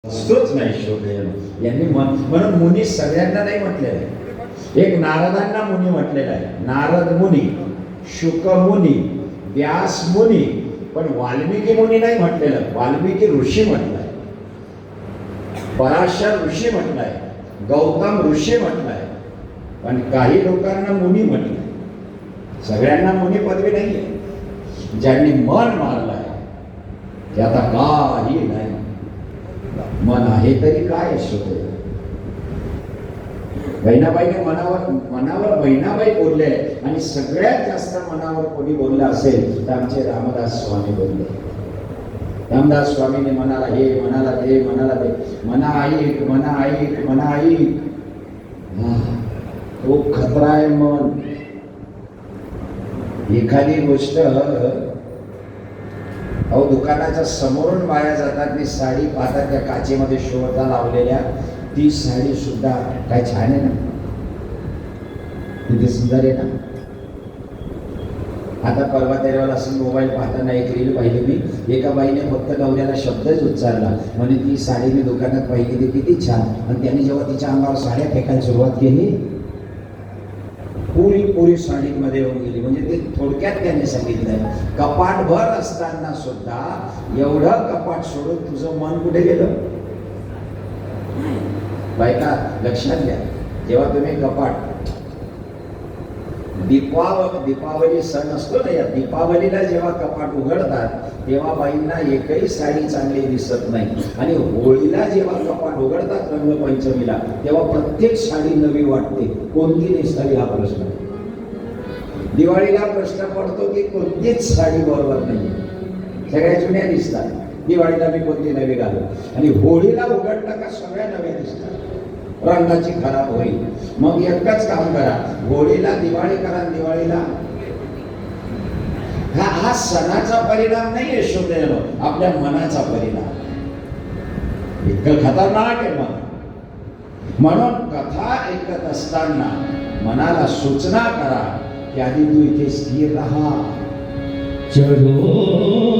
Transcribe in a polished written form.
असतोच नाही शोधेल यांनी म्हणून मुनी सगळ्यांना नाही म्हटलेलं आहे. एक नारदांना मुनी म्हटलेलं आहे, नारद मुनी, शुक मुनी, व्यास मुनी, पण वाल्मिकी मुनी नाही म्हटलेलं, वाल्मिकी ऋषी म्हटलंय, पराशर ऋषी म्हटलंय, गौतम ऋषी म्हटलंय, पण काही लोकांना मुनी म्हटलंय. सगळ्यांना मुनी पदवी नाहीये. ज्यांनी मन मारलंय ते आता काही नाही. मन आहे तरी काय शोधे. बहिणाबाईने मनावर बहिणाबाई बोलले आणि सगळ्यात जास्त मनावर कोणी बोललं असेल तर आमचे रामदास स्वामी बोलले. रामदास स्वामीने मनाला हे, मनाला दे, मनाला दे, मना ऐक, मना ऐक, मना ऐक. तो खतरा आहे मन. एखादी गोष्ट अहो दुकानाच्या समोरून बाया जातात, ती साडी पाहतात, त्या काचेमध्ये शोधा लावलेल्या, ती साडी सुद्धा काय छान आहे ना, किती सुंदर आहे ना. आता परवा तेरवाला असं मोबाईल पाहताना एक रील पाहिली मी. एका बाईने फक्त नवऱ्याला शब्दच उच्चारला, म्हणजे ती साडी मी दुकानात पाहिली ती किती छान, आणि त्याने जेव्हा तिच्या अंगावर साड्या फेकायला सुरुवात केली, पुरी साडीमध्ये येऊन गेली. म्हणजे ते थोडक्यात त्यांनी सांगितलंय, कपाट भर असताना सुद्धा एवढं कपाट सोडून तुझं मन कुठे गेलं. बायका लक्षात घ्या, जेव्हा तुम्ही कपाट, दीपावली सण असतो ना, या दीपावलीला जेव्हा कपाट उघडतात तेव्हा बाईंना एकही साडी चांगली दिसत नाही, आणि होळीला जेव्हा कपाट उघडतात रंगपंचमीला तेव्हा प्रत्येक साडी नवी वाटते. कोणती नेसावी हा प्रश्न. दिवाळीला प्रश्न पडतो की कोणतीच साडी बरोबर नाही, सगळ्या जुन्या दिसतात. दिवाळीला मी कोणती नवी घालू, आणि होळीला उघडलं का सगळ्या नव्या दिसतात. रंगाची खराब होईल. मग एकच काम करा, होळीला दिवाळी करा, दिवाळीला हा सणाचा परिणाम नाही यशोदेव, आपल्या मनाचा परिणाम. इतकं खतरनाक आहे मन. म्हणून कथा ऐकत असताना मनाला सूचना करा की आधी तू इथे स्थिर राहा. चलो